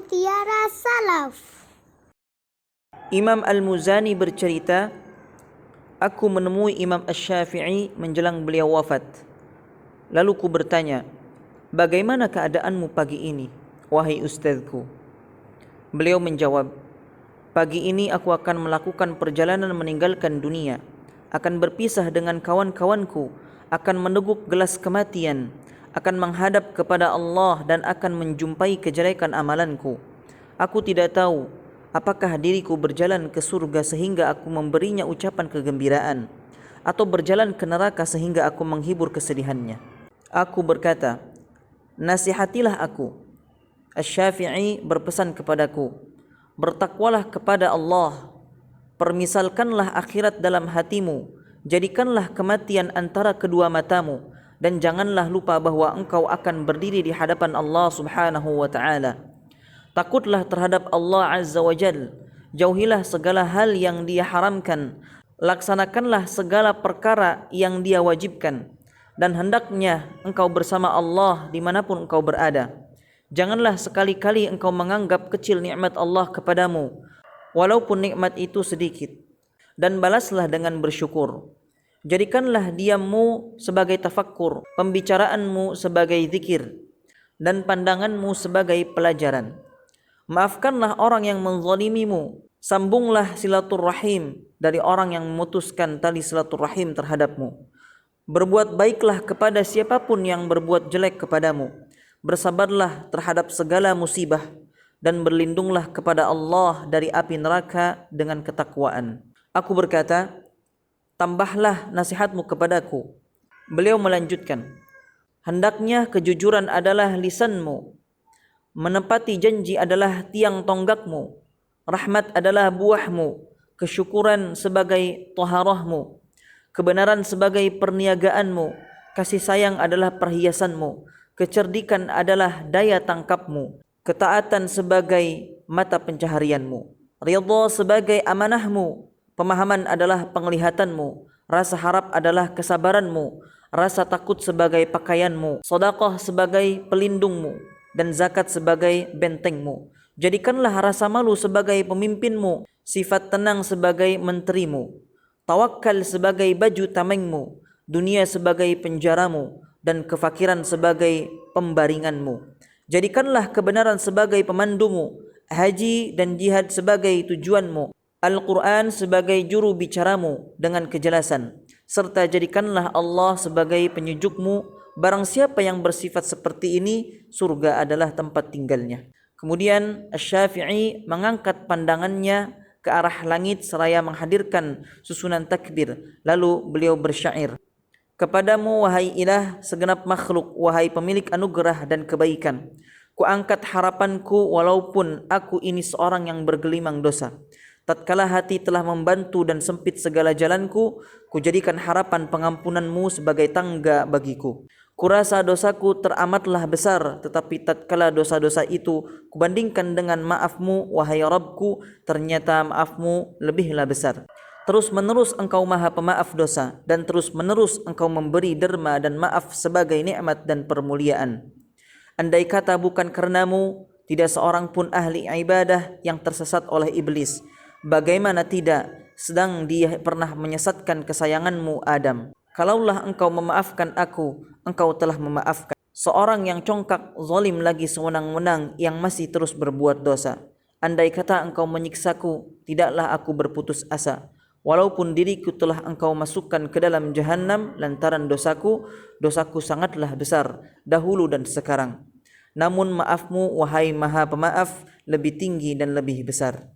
mutiara salaf. Imam Al-Muzani bercerita, aku menemui Imam Asy-Syafi'i menjelang beliau wafat. Lalu ku bertanya, bagaimana keadaanmu pagi ini, wahai ustazku? Beliau menjawab, pagi ini aku akan melakukan perjalanan meninggalkan dunia, akan berpisah dengan kawan-kawanku, akan meneguk gelas kematian, akan menghadap kepada Allah dan akan menjumpai kejelekan amalanku. Aku tidak tahu apakah diriku berjalan ke surga sehingga aku memberinya ucapan kegembiraan, atau berjalan ke neraka sehingga aku menghibur kesedihannya. Aku berkata, nasihatilah aku. Asy-Syafi'i berpesan kepadaku, bertakwalah kepada Allah, permisalkanlah akhirat dalam hatimu, jadikanlah kematian antara kedua matamu, dan janganlah lupa bahwa engkau akan berdiri di hadapan Allah Subhanahu wa ta'ala. Takutlah terhadap Allah Azza wa Jal, jauhilah segala hal yang Dia haramkan, laksanakanlah segala perkara yang Dia wajibkan, dan hendaknya engkau bersama Allah dimanapun engkau berada. Janganlah sekali-kali engkau menganggap kecil nikmat Allah kepadamu, walaupun nikmat itu sedikit, dan balaslah dengan bersyukur. Jadikanlah diammu sebagai tafakkur, pembicaraanmu sebagai zikir, dan pandanganmu sebagai pelajaran. Maafkanlah orang yang menzalimimu, sambunglah silaturrahim dari orang yang memutuskan tali silaturrahim terhadapmu. Berbuat baiklah kepada siapapun yang berbuat jelek kepadamu. Bersabarlah terhadap segala musibah, dan berlindunglah kepada Allah dari api neraka dengan ketakwaan. Aku berkata, tambahlah nasihatmu kepadaku. Beliau melanjutkan, hendaknya kejujuran adalah lisanmu, menepati janji adalah tiang tonggakmu, rahmat adalah buahmu, kesyukuran sebagai taharahmu, kebenaran sebagai perniagaanmu, kasih sayang adalah perhiasanmu, kecerdikan adalah daya tangkapmu, ketaatan sebagai mata pencaharianmu, ridha sebagai amanahmu, pemahaman adalah penglihatanmu, rasa harap adalah kesabaranmu, rasa takut sebagai pakaianmu, sedekah sebagai pelindungmu, dan zakat sebagai bentengmu. Jadikanlah rasa malu sebagai pemimpinmu, sifat tenang sebagai menterimu, tawakal sebagai baju tamengmu, dunia sebagai penjaramu, dan kefakiran sebagai pembaringanmu. Jadikanlah kebenaran sebagai pemandumu, haji dan jihad sebagai tujuanmu, Al-Quran sebagai juru bicaramu dengan kejelasan, serta jadikanlah Allah sebagai penyejukmu. Barang siapa yang bersifat seperti ini, surga adalah tempat tinggalnya. Kemudian Asy-Syafi'i mengangkat pandangannya ke arah langit seraya menghadirkan susunan takbir. Lalu beliau bersyair, kepadamu wahai ilah segenap makhluk, wahai pemilik anugerah dan kebaikan, ku angkat harapanku walaupun aku ini seorang yang bergelimang dosa. Tatkala hati telah membantu dan sempit segala jalanku, ku jadikan harapan pengampunanmu sebagai tangga bagiku. Kurasa dosaku teramatlah besar, tetapi tatkala dosa-dosa itu kubandingkan dengan maafmu, wahai Rabbku, ternyata maafmu lebihlah besar. Terus menerus engkau maha pemaaf dosa, dan terus menerus engkau memberi derma dan maaf sebagai nikmat dan permuliaan. Andai kata bukan karenamu, tidak seorang pun ahli ibadah yang tersesat oleh iblis. Bagaimana tidak, sedang dia pernah menyesatkan kesayanganmu Adam. Kalaulah engkau memaafkan aku, engkau telah memaafkan. Seorang yang congkak, zalim lagi sewenang-wenang yang masih terus berbuat dosa. Andai kata engkau menyiksaku, tidaklah aku berputus asa. Walaupun diriku telah engkau masukkan ke dalam jahanam lantaran dosaku, dosaku sangatlah besar, dahulu dan sekarang. Namun maafmu, wahai maha pemaaf, lebih tinggi dan lebih besar.